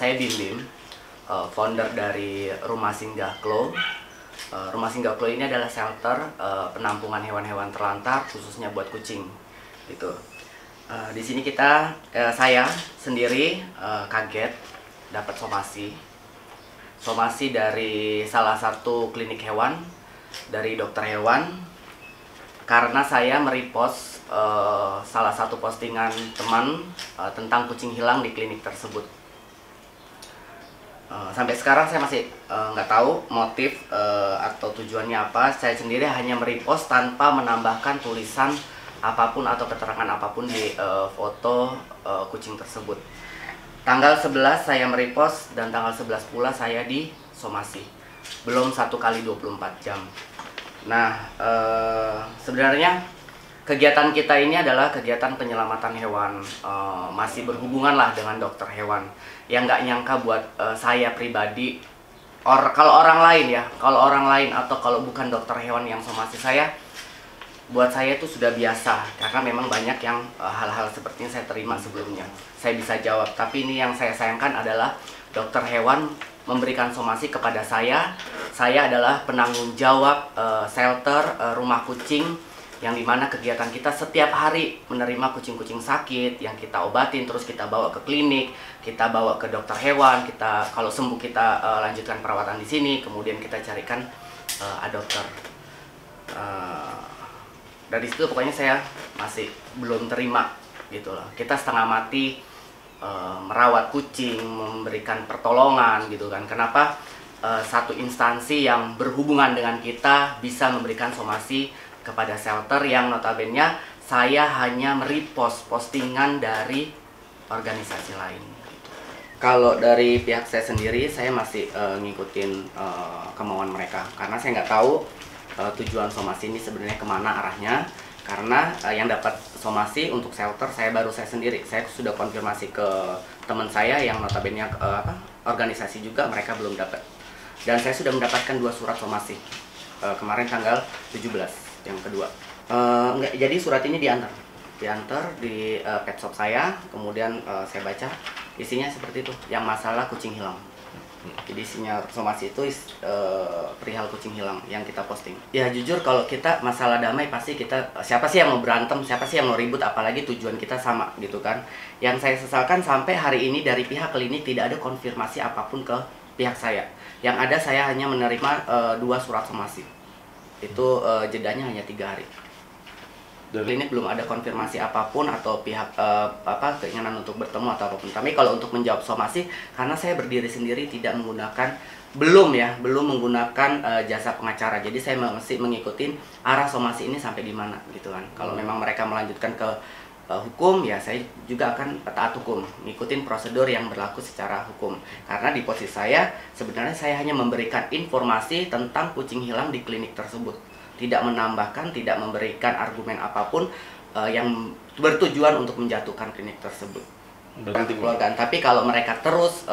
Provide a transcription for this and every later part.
Saya Bim Bim, founder dari Rumah Singgah Klo. Rumah Singgah Klo ini adalah shelter penampungan hewan-hewan terlantar khususnya buat kucing. Gitu. Di sini saya sendiri kaget dapat somasi dari salah satu klinik hewan, dari dokter hewan, karena saya merepost salah satu postingan teman tentang kucing hilang di klinik tersebut. Sampai sekarang saya masih nggak tahu motif atau tujuannya apa. Saya sendiri hanya merepost tanpa menambahkan tulisan apapun atau keterangan apapun di foto kucing tersebut. Tanggal 11 saya merepost dan tanggal 11 pula saya disomasi. Belum 1 kali 24 jam. Nah, sebenarnya kegiatan kita ini adalah kegiatan penyelamatan hewan, masih berhubungan lah dengan dokter hewan. Yang nggak nyangka buat saya pribadi, kalau orang lain atau kalau bukan dokter hewan yang somasi saya, buat saya itu sudah biasa, karena memang banyak yang hal-hal seperti ini saya terima sebelumnya. Saya bisa jawab, tapi ini yang saya sayangkan adalah dokter hewan memberikan somasi kepada saya. Saya adalah penanggung jawab shelter rumah kucing, yang dimana kegiatan kita setiap hari menerima kucing-kucing sakit yang kita obatin, terus kita bawa ke klinik, kita bawa ke dokter hewan, kita kalau sembuh kita lanjutkan perawatan di sini, kemudian kita carikan adopter. Dari situ pokoknya saya masih belum terima gitu loh. Kita setengah mati merawat kucing, memberikan pertolongan gitu kan. Kenapa satu instansi yang berhubungan dengan kita bisa memberikan somasi kepada shelter yang notabene saya hanya merepost postingan dari organisasi lain gitu. Kalau dari pihak saya sendiri, saya masih ngikutin kemauan mereka, karena saya nggak tahu tujuan somasi ini sebenarnya kemana arahnya. Karena yang dapat somasi untuk shelter baru saya sendiri. Saya sudah konfirmasi ke teman saya yang notabene organisasi juga, mereka belum dapat. Dan saya sudah mendapatkan 2 surat somasi kemarin tanggal 17 yang kedua. Jadi surat ini diantar di pet shop saya, kemudian saya baca isinya seperti itu, yang masalah kucing hilang. Jadi isinya somasi itu perihal kucing hilang yang kita posting. Ya jujur, kalau kita masalah damai pasti kita, siapa sih yang mau berantem, siapa sih yang mau ribut, apalagi tujuan kita sama gitu kan. Yang saya sesalkan sampai hari ini dari pihak klinik tidak ada konfirmasi apapun ke pihak saya. Yang ada saya hanya menerima 2 surat somasi. Itu jedanya hanya 3 hari. Ini belum ada konfirmasi apapun atau pihak keinginan untuk bertemu atau apapun. Tapi kalau untuk menjawab somasi, karena saya berdiri sendiri tidak menggunakan, belum menggunakan jasa pengacara. Jadi saya masih mengikuti arah somasi ini sampai di mana gitu kan. Kalau memang mereka melanjutkan ke hukum, ya saya juga akan taat hukum, ngikutin prosedur yang berlaku secara hukum. Karena di posisi saya sebenarnya saya hanya memberikan informasi tentang kucing hilang di klinik tersebut, tidak menambahkan, tidak memberikan argumen apapun yang bertujuan untuk menjatuhkan klinik tersebut. Keluargaan. Tapi kalau mereka terus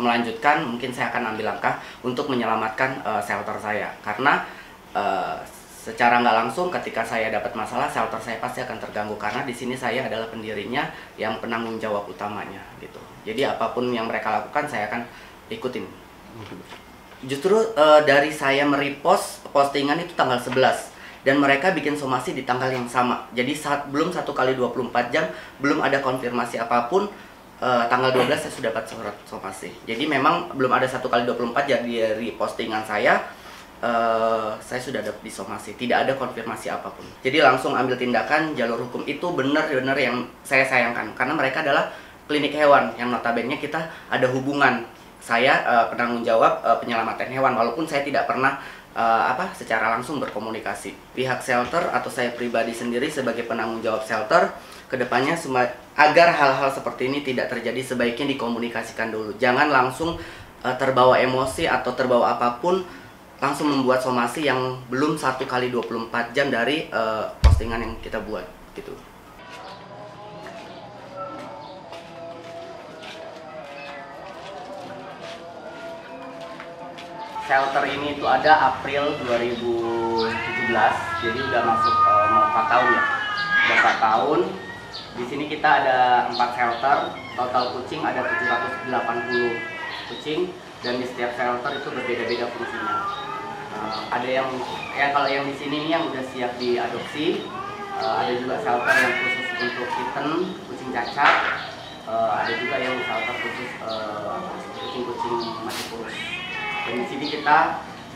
melanjutkan, mungkin saya akan ambil langkah untuk menyelamatkan shelter saya. Karena secara nggak langsung ketika saya dapat masalah, shelter saya pasti akan terganggu, karena di sini saya adalah pendirinya yang penanggung jawab utamanya gitu. Jadi apapun yang mereka lakukan saya akan ikutin. Justru dari saya merepost postingan itu tanggal 11 dan mereka bikin somasi di tanggal yang sama. Jadi belum 1 kali 24 jam, belum ada konfirmasi apapun. Tanggal 12 saya sudah dapat surat somasi. Jadi memang belum ada 1 kali 24 jam dari postingan saya sudah dapat disomasi, tidak ada konfirmasi apapun. Jadi langsung ambil tindakan jalur hukum. Itu benar-benar yang saya sayangkan, karena mereka adalah klinik hewan yang notabene kita ada hubungan. Saya penanggung jawab penyelamatan hewan, walaupun saya tidak pernah secara langsung berkomunikasi. Pihak shelter atau saya pribadi sendiri sebagai penanggung jawab shelter, kedepannya agar hal-hal seperti ini tidak terjadi, sebaiknya dikomunikasikan dulu. Jangan langsung terbawa emosi atau terbawa apapun, langsung membuat somasi yang belum 1 kali 24 jam dari postingan yang kita buat gitu. Shelter ini itu ada April 2017, jadi udah masuk mau 4 tahun ya. Udah 4 tahun. Di sini kita ada 4 shelter, total kucing ada 780 kucing, dan di setiap shelter itu berbeda-beda fungsinya. Ada yang kalau yang di sini nih yang udah siap diadopsi, ada juga shelter yang khusus untuk kitten, kucing cacat, ada juga yang shelter khusus kucing-kucing masih kurus. Dan di sini kita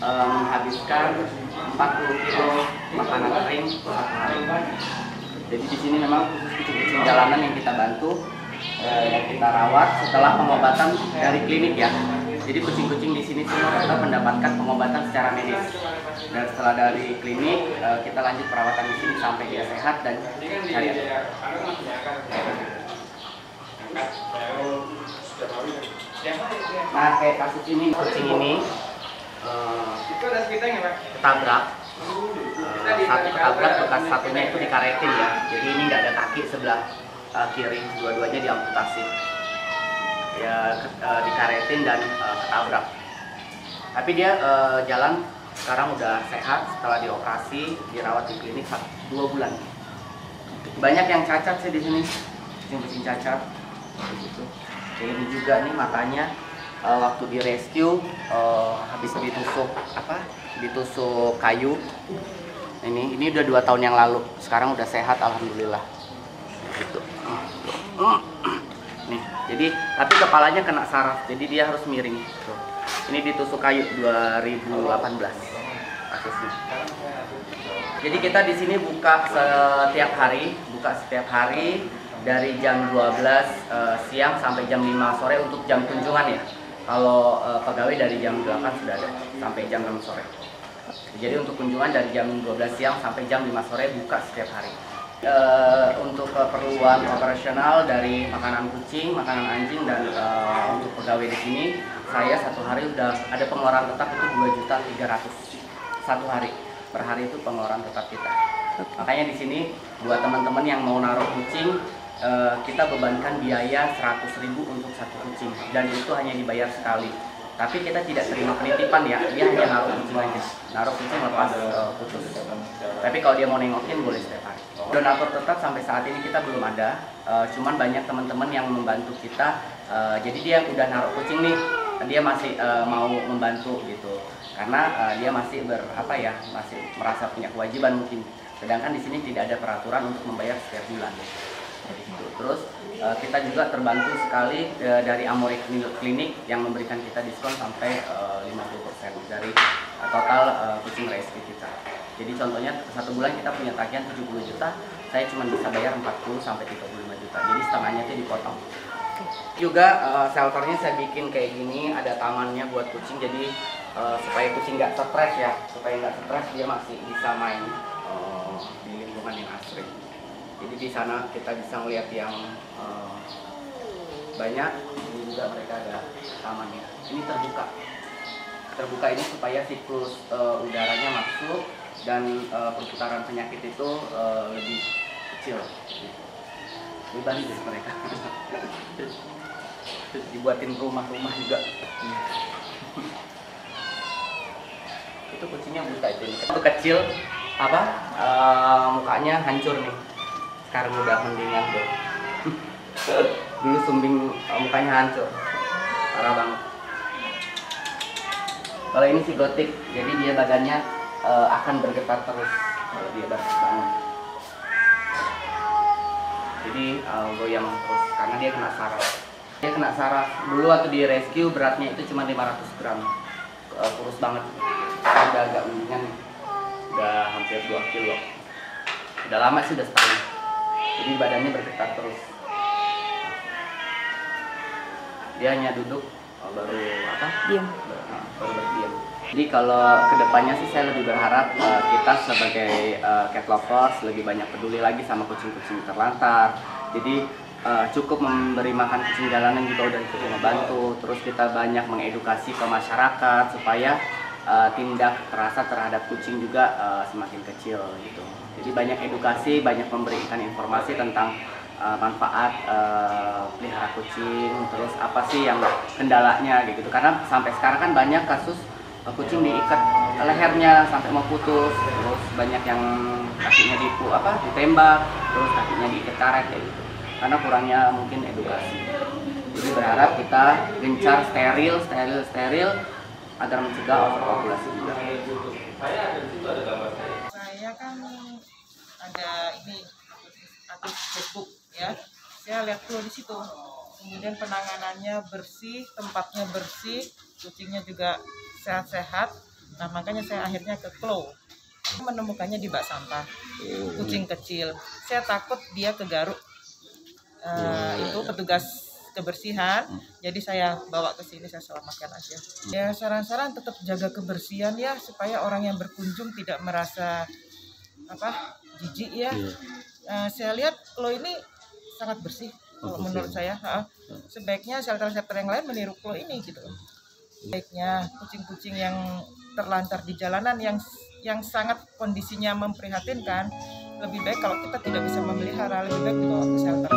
menghabiskan 40 kilo makanan kering satu hari. Jadi di sini memang khusus kucing-kucing jalanan yang kita bantu, yang kita rawat setelah pengobatan dari klinik ya. Jadi kucing-kucing di sini semua tetap mendapatkan pengobatan secara medis. Dan setelah dari klinik, kita lanjut perawatan di sini sampai dia sehat dan cari. Nah, kayak kasus ini, kucing ini ketabrak. Satu ketabrak, bekas satunya itu dikaretin ya. Jadi ini nggak ada kaki sebelah kiri, dua-duanya diamputasi. Ya dikaretin dan ketabrak. Tapi dia jalan sekarang udah sehat setelah dioperasi, dirawat di klinik 2 bulan. Banyak yang cacat sih di sini, kucing-kucing cacat. Gitu. Ini juga nih matanya waktu di rescue habis ditusuk kayu. Ini udah 2 tahun yang lalu. Sekarang udah sehat alhamdulillah. Gitu. Nih, jadi tapi kepalanya kena saraf, jadi dia harus miring. Tuh. Ini ditusuk kayu 2018 kasusnya. Jadi kita di sini buka setiap hari dari jam 12 siang sampai jam 5 sore untuk jam kunjungan ya. Kalau pegawai dari jam 8 sudah ada sampai jam 6 sore. Jadi untuk kunjungan dari jam 12 siang sampai jam 5 sore buka setiap hari. Untuk keperluan operasional dari makanan kucing, makanan anjing, dan untuk pegawai di sini, saya satu hari udah ada pengeluaran tetap itu 2.300.000 satu hari. Per hari itu pengeluaran tetap kita. Makanya di sini buat teman-teman yang mau naruh kucing, kita bebankan biaya 100.000 untuk satu kucing, dan itu hanya dibayar sekali. Tapi kita tidak terima penitipan ya, dia hanya naruh kucing aja, naruh kucing lepas putus. Tapi kalau dia mau nengokin boleh setiap hari. Donatur tetap sampai saat ini kita belum ada, cuman banyak teman-teman yang membantu kita. Jadi dia udah naruh kucing nih, dia masih mau membantu gitu, karena dia masih masih merasa punya kewajiban mungkin. Sedangkan di sini tidak ada peraturan untuk membayar setiap bulan. Gitu. Terus kita juga terbantu sekali dari Amore Clinic yang memberikan kita diskon sampai 50% dari total kucing rescue kita. Jadi contohnya satu bulan kita punya tagihan 70 juta, saya cuma bisa bayar 40 sampai 35 juta. Jadi setengahnya itu dipotong. Juga shelternya saya bikin kayak gini, ada tamannya buat kucing, jadi supaya kucing nggak stres ya, supaya nggak stres dia masih bisa main di lingkungan yang asri. Jadi di sana kita bisa melihat yang banyak. Ini juga mereka ada tamannya. Ini terbuka. Terbuka ini supaya siklus udaranya masuk dan perputaran penyakit itu lebih kecil. Lebih banyak mereka. Terus dibuatin rumah-rumah juga. Itu kucingnya buta itu kecil mukanya hancur nih. Sekarang udah mendingan tuh. Dulu sumbing mukanya hancur, parah banget. Kalau ini si gotik, jadi dia badannya akan bergetar terus kalau dia bangun. Jadi goyang terus karena dia kena saraf. Dia kena saraf. Dulu waktu di rescue beratnya itu cuma 500 gram, kurus banget. Udah agak mendingan, udah hampir 2 kilo. Udah lama sih, udah setahun. Jadi badannya bergetar terus. Dia hanya duduk baru diam. Baru berdiam. Jadi kalau kedepannya sih saya lebih berharap kita sebagai cat lovers lebih banyak peduli lagi sama kucing-kucing terlantar. Jadi cukup memberi makan kucing jalanan juga udah cukup membantu. Terus kita banyak mengedukasi ke masyarakat supaya tindak kekerasan terhadap kucing juga semakin kecil gitu. Jadi banyak edukasi, banyak memberikan informasi tentang manfaat pelihara kucing, terus apa sih yang kendalanya gitu. Karena sampai sekarang kan banyak kasus kucing diikat lehernya sampai mau putus, terus banyak yang kakinya ditembak, terus kakinya diikat karet kayak gitu. Karena kurangnya mungkin edukasi. Jadi berharap kita gencar steril agar mencegah overpopulasi. Saya kan ada akun Facebook ya. Saya lihat tuh di situ. Kemudian penanganannya bersih, tempatnya bersih, kucingnya juga sehat-sehat. Nah, makanya saya akhirnya ke Klo. Menemukannya di bak sampah. Kucing kecil. Saya takut dia kegaruk itu petugas kebersihan. Jadi saya bawa ke sini, saya selamatkan aja. Ya, saran-saran tetap jaga kebersihan ya, supaya orang yang berkunjung tidak merasa jijik ya. Saya lihat Klo ini sangat bersih. Kalau menurut saya, sebaiknya shelter-shelter yang lain meniru Klo ini gitu. Baiknya kucing-kucing yang terlantar di jalanan yang sangat kondisinya memprihatinkan, lebih baik kalau kita tidak bisa memelihara, lebih baik dibawa ke shelter.